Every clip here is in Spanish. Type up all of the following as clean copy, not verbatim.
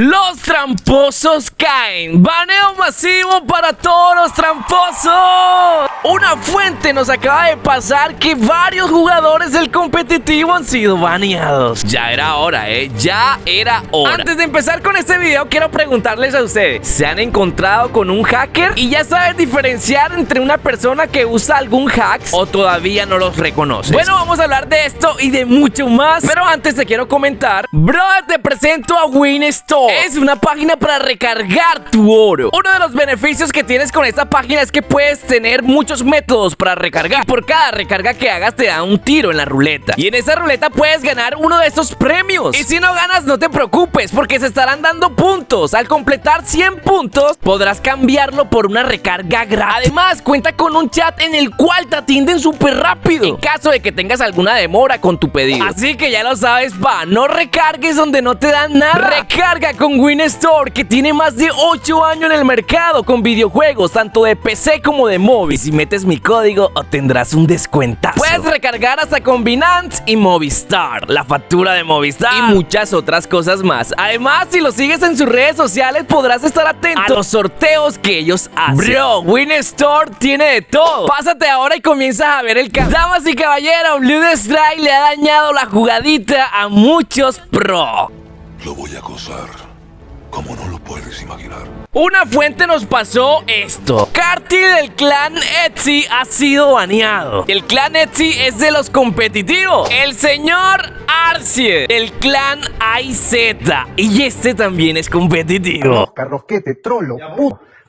Los tramposos caen. Baneo masivo para todos los tramposos. Una fuente nos acaba de pasar que varios jugadores del competitivo han sido baneados. Ya era hora, ya era hora. Antes de empezar con este video, quiero preguntarles a ustedes: ¿se han encontrado con un hacker y ya saben diferenciar entre una persona que usa algún hack o todavía no los reconoces? Bueno, vamos a hablar de esto y de mucho más, pero antes te quiero comentar, bro, te presento a WinStore. Es una página para recargar tu oro. Uno de los beneficios que tienes con esta página es que puedes tener muchos métodos para recargar. Por cada recarga que hagas te da un tiro en la ruleta, y en esa ruleta puedes ganar uno de estos premios. Y si no ganas, no te preocupes, porque se estarán dando puntos. Al completar 100 puntos podrás cambiarlo por una recarga gratis. Además, cuenta con un chat en el cual te atienden súper rápido en caso de que tengas alguna demora con tu pedido. Así que ya lo sabes, no recargues donde no te dan nada. Recarga con WinStore, que tiene más de 8 años en el mercado con videojuegos, tanto de PC como de móvil. Y si metes mi código, obtendrás un descuentazo. Puedes recargar hasta con Binance y Movistar, la factura de Movistar y muchas otras cosas más. Además, si lo sigues en sus redes sociales, podrás estar atento a los sorteos que ellos hacen. Bro, WinStore tiene de todo. Pásate ahora y comienzas a ver el canal. Damas y caballeros, BlueStrike le ha dañado la jugadita a muchos pro. Lo voy a gozar como no lo puedes imaginar. Una fuente nos pasó esto: Carti del clan Etsy ha sido baneado. El clan Etsy es de los competitivos. El señor Arcie del clan AIZ, y este también es competitivo. Carrosquete, trolo,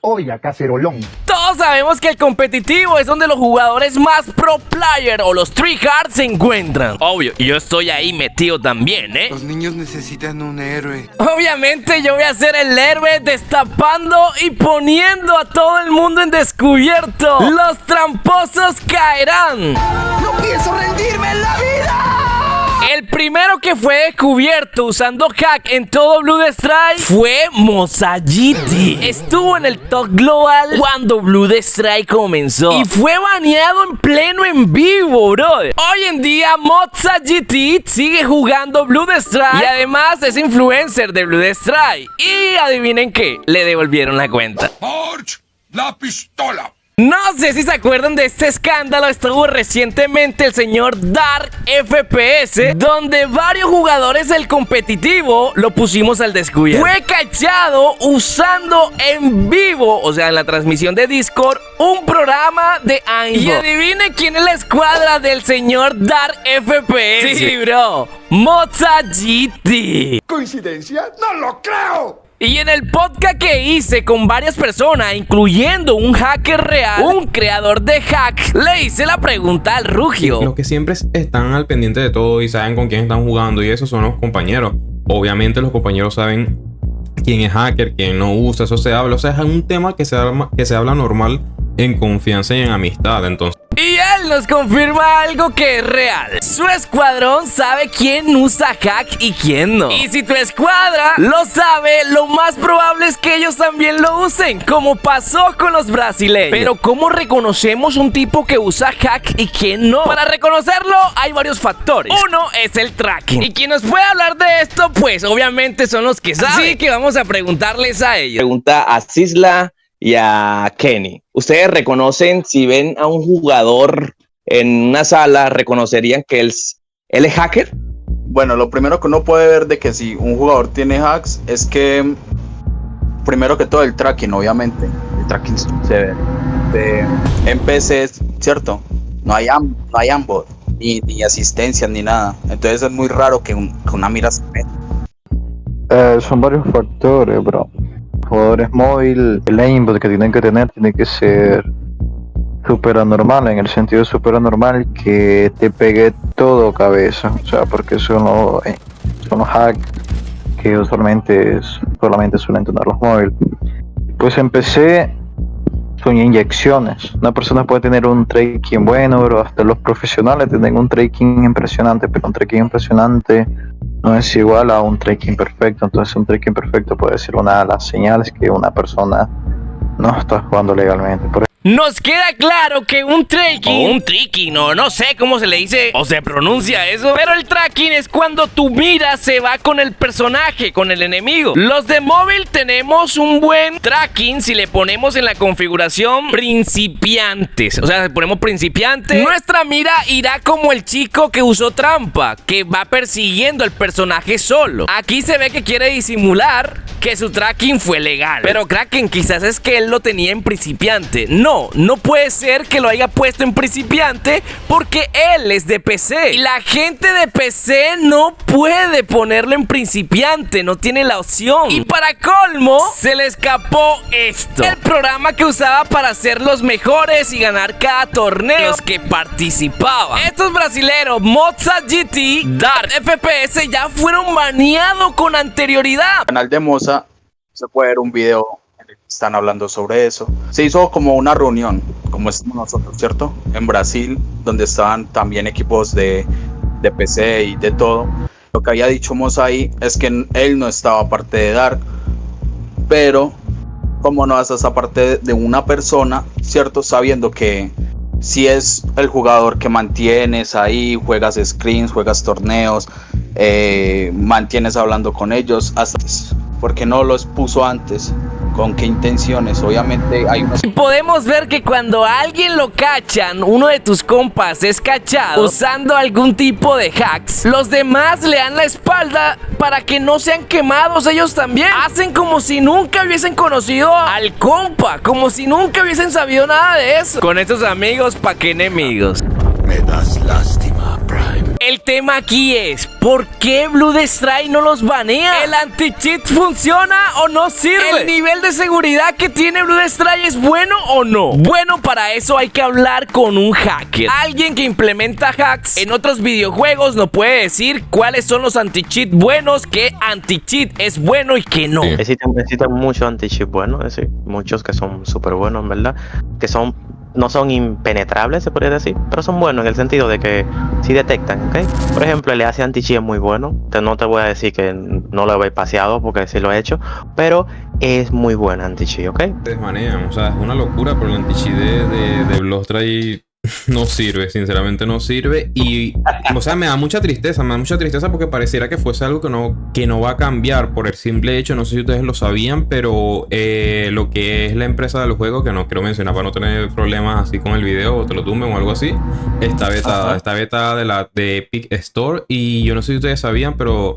olla, cacerolón. Todos sabemos que el competitivo es donde los jugadores más pro player o los tryhards se encuentran. Obvio, y yo estoy ahí metido también, Los niños necesitan un héroe. Obviamente yo voy a ser el héroe, destapando y poniendo a todo el mundo en descubierto. Los tramposos caerán. ¡No pienso rendirme en la vida! El primero que fue descubierto usando hack en todo BlueStrike fue Mozagiti. Estuvo en el top global cuando BlueStrike comenzó y fue baneado en pleno en vivo, brother. Hoy en día Mozagiti sigue jugando BlueStrike y además es influencer de BlueStrike. Y adivinen qué, le devolvieron la cuenta. ¡March! ¡La pistola! No sé si se acuerdan de este escándalo. Estuvo recientemente el señor Dark FPS, donde varios jugadores del competitivo lo pusimos al descubierto. Fue cachado usando en vivo, o sea, en la transmisión de Discord, un programa de Aimbot. Y adivine quién es la escuadra del señor Dark FPS. Sí, bro, Mozagiti. ¿Coincidencia? ¡No lo creo! Y en el podcast que hice con varias personas, incluyendo un hacker real, un creador de hack, le hice la pregunta al Rugio. Los que siempre están al pendiente de todo y saben con quién están jugando, y esos son los compañeros. Obviamente los compañeros saben quién es hacker, quién no usa, eso se habla. O sea, es un tema que se habla normal, en confianza y en amistad. Entonces, y él nos confirma algo que es real: su escuadrón sabe quién usa hack y quién no. Y si tu escuadra lo sabe, lo más probable es que ellos también lo usen, como pasó con los brasileños. Pero ¿cómo reconocemos un tipo que usa hack y quién no? Para reconocerlo hay varios factores. Uno es el tracking, y quien nos puede hablar de esto, pues obviamente son los que saben. Así que vamos a preguntarles a ellos. Pregunta a Sisla y a Kenny. ¿Ustedes reconocen, si ven a un jugador en una sala, reconocerían que él es hacker? Bueno, lo primero que uno puede ver de que si un jugador tiene hacks es que, primero que todo, el tracking, obviamente. El tracking se ve en PC, ¿cierto? No hay ambot, ni asistencia, ni nada. Entonces es muy raro que una mira se meta. Son varios factores, bro. Jugadores móvil, el aimbot que tienen que tener tiene que ser súper anormal, en el sentido de súper anormal, que te pegue todo cabeza. O sea, porque son los hacks que usualmente solamente suelen tener los móviles. Pues empecé son inyecciones. Una persona puede tener un tracking bueno, pero hasta los profesionales tienen un tracking impresionante, pero un tracking impresionante no es igual a un tracking perfecto. Entonces un tracking perfecto puede ser una de las señales que una persona no está jugando legalmente. Nos queda claro que un tracking, no sé cómo se le dice o se pronuncia eso, pero el tracking es cuando tu mira se va con el personaje, con el enemigo. Los de móvil tenemos un buen tracking si le ponemos en la configuración principiantes. O sea, si ponemos principiante, nuestra mira irá como el chico que usó trampa, que va persiguiendo al personaje solo. Aquí se ve que quiere disimular que su tracking fue legal, pero Kraken, quizás es que él lo tenía en principiante. No puede ser que lo haya puesto en principiante porque él es de PC y la gente de PC no puede ponerlo en principiante, no tiene la opción. Y para colmo, se le escapó esto: el programa que usaba para ser los mejores y ganar cada torneo que participaban. Estos brasileros, Moza GT, Dark FPS, ya fueron baneados con anterioridad. En el canal de Moza se puede ver un video. Están hablando sobre eso. Se hizo como una reunión, como estamos nosotros, ¿cierto? En Brasil, donde estaban también equipos de PC y de todo. Lo que había dicho Moza ahí es que él no estaba parte de Dark, pero como no haces esa parte de una persona, ¿cierto? Sabiendo que si es el jugador que mantienes ahí, juegas screens, juegas torneos, mantienes hablando con ellos, hasta porque no los puso antes. ¿Con qué intenciones? Obviamente hay unos... Podemos ver que cuando a alguien lo cachan, uno de tus compas es cachado usando algún tipo de hacks, los demás le dan la espalda para que no sean quemados ellos también. Hacen como si nunca hubiesen conocido al compa, como si nunca hubiesen sabido nada de eso. Con estos amigos, ¿pa' qué enemigos? Me das lástima, Prime. El tema aquí es, ¿por qué Bloodstrike no los banea? ¿El anti-cheat funciona o no sirve? ¿El nivel de seguridad que tiene Bloodstrike es bueno o no? Bueno, para eso hay que hablar con un hacker. Alguien que implementa hacks en otros videojuegos nos puede decir cuáles son los anti-cheat buenos, qué anti-cheat es bueno y qué no. Existen muchos anti-cheat buenos, es decir, muchos que son súper buenos, ¿verdad? Que no son impenetrables, se podría decir, pero son buenos en el sentido de que sí detectan, ¿ok? Por ejemplo, el EAC anti-cheat es muy bueno. No te voy a decir que no lo he paseado porque sí lo he hecho, pero es muy buen anti-cheat, ¿ok? Desmanean, o sea, es una locura, pero el anti-cheat de Bloodstrike no sirve, sinceramente no sirve. Y, o sea, me da mucha tristeza porque pareciera que fuese algo que no va a cambiar por el simple hecho, no sé si ustedes lo sabían, pero lo que es la empresa del juego, que no quiero mencionar para no tener problemas así con el video o te lo tumben o algo así, está vetada de Epic Store. Y yo no sé si ustedes sabían, pero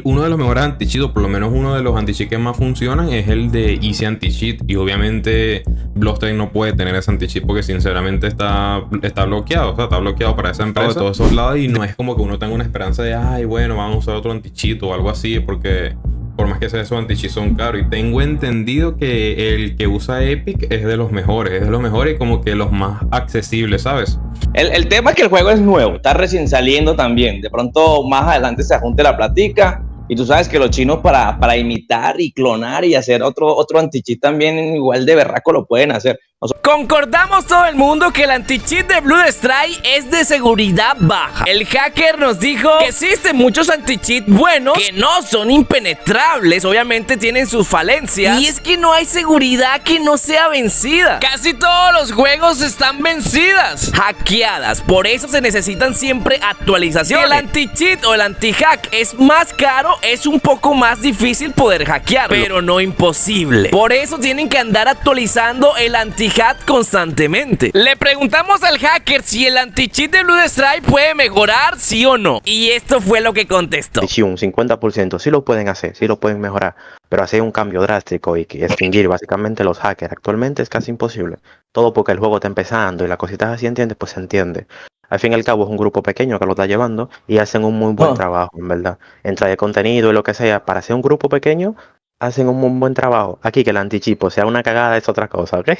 uno de los mejores anti-cheat, o por lo menos uno de los anti-cheat que más funcionan, es el de Easy Anti-Cheat. Y obviamente Bloodstrike no puede tener ese anti-cheat porque sinceramente está bloqueado. O sea, está bloqueado para esa empresa de todos esos lados. Y no es como que uno tenga una esperanza de, ay, bueno, vamos a usar otro anti-cheat o algo así, porque por más que sea, esos anti-cheats son caros. Y tengo entendido que el que usa Epic es de los mejores. Y como que los más accesibles, ¿sabes? El tema es que el juego es nuevo, está recién saliendo también. De pronto más adelante se junte la plática. Y tú sabes que los chinos para imitar y clonar y hacer otro anti-cheat también igual de berraco lo pueden hacer. Concordamos todo el mundo que el anti-cheat de Bloodstrike es de seguridad baja. El hacker nos dijo que existen muchos anti-cheat buenos que no son impenetrables, obviamente tienen sus falencias. Y es que no hay seguridad que no sea vencida. Casi todos los juegos están vencidas, hackeadas. Por eso se necesitan siempre actualizaciones. El anti-cheat o el anti-hack es más caro, es un poco más difícil poder hackearlo, pero no imposible. Por eso tienen que andar actualizando el anti-hack constantemente. Le preguntamos al hacker si el anti-cheat de Bloodstrike puede mejorar, sí o no. Y esto fue lo que contestó. Sí, un 50%, sí lo pueden hacer, sí lo pueden mejorar, pero hacer un cambio drástico y extinguir básicamente los hackers actualmente es casi imposible. Todo porque el juego está empezando y las cositas así, ¿entiendes? Pues se entiende. Al fin y al cabo es un grupo pequeño que lo está llevando y hacen un muy buen trabajo, en verdad. En traer contenido y lo que sea, para ser un grupo pequeño, hacen un muy buen trabajo. Aquí que el anti-cheat sea una cagada es otra cosa, ¿ok?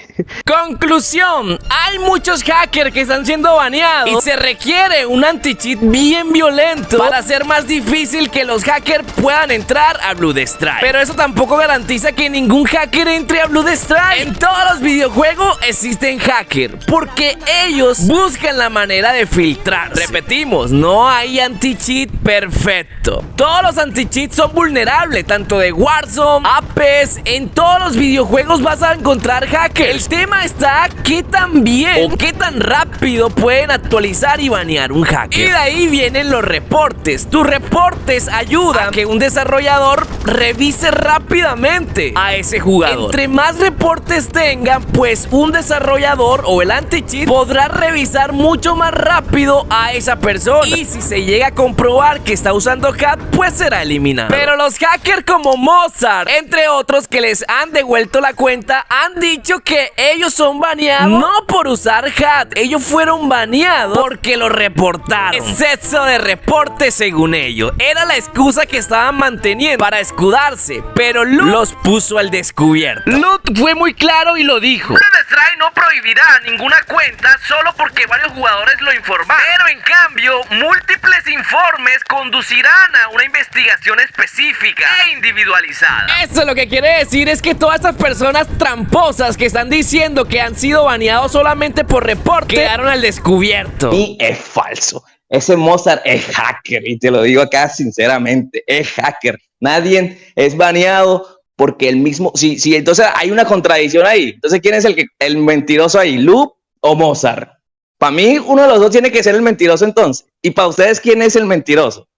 Conclusión: hay muchos hackers que están siendo baneados y se requiere un anti-cheat bien violento para hacer más difícil que los hackers puedan entrar a Bloodstrike. Pero eso tampoco garantiza que ningún hacker entre a Bloodstrike. En todos los videojuegos existen hackers porque ellos buscan la manera de filtrar. Repetimos, no hay anti-cheat perfecto. Todos los anti-cheats son vulnerables, tanto de Warzone Chrome, Apes, en todos los videojuegos vas a encontrar hackers. El tema está qué tan bien o qué tan rápido pueden actualizar y banear un hacker. Y de ahí vienen los reportes. Tus reportes ayudan a que un desarrollador revise rápidamente a ese jugador. Entre más reportes tengan, pues un desarrollador o el anti-cheat podrá revisar mucho más rápido a esa persona. Y si se llega a comprobar que está usando hack, pues será eliminado. Pero los hackers como Mozart, entre otros que les han devuelto la cuenta, han dicho que ellos son baneados no por usar hack. Ellos fueron baneados porque lo reportaron. Exceso de reportes según ellos. Era la excusa que estaban manteniendo para escudarse, pero Loot los puso al descubierto. Loot fue muy claro y lo dijo: Strike no prohibirá ninguna cuenta solo porque varios jugadores lo informaron, pero en cambio múltiples informes conducirán a una investigación específica e individualizada. Eso lo que quiere decir es que todas estas personas tramposas que están diciendo que han sido baneados solamente por reporte quedaron al descubierto. Y es falso. Ese Mozart es hacker, y te lo digo acá sinceramente, es hacker. Nadie es baneado porque el mismo... Sí, entonces hay una contradicción ahí. Entonces, ¿quién es el mentiroso ahí? ¿Loop o Mozart? Para mí, uno de los dos tiene que ser el mentiroso entonces. Y para ustedes, ¿quién es el mentiroso?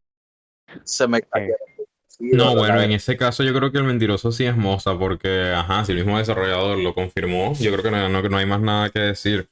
Se me cayó. No, bueno, en ese caso yo creo que el mentiroso sí es Mozart, porque, ajá, si el mismo desarrollador lo confirmó, yo creo que no hay más nada que decir.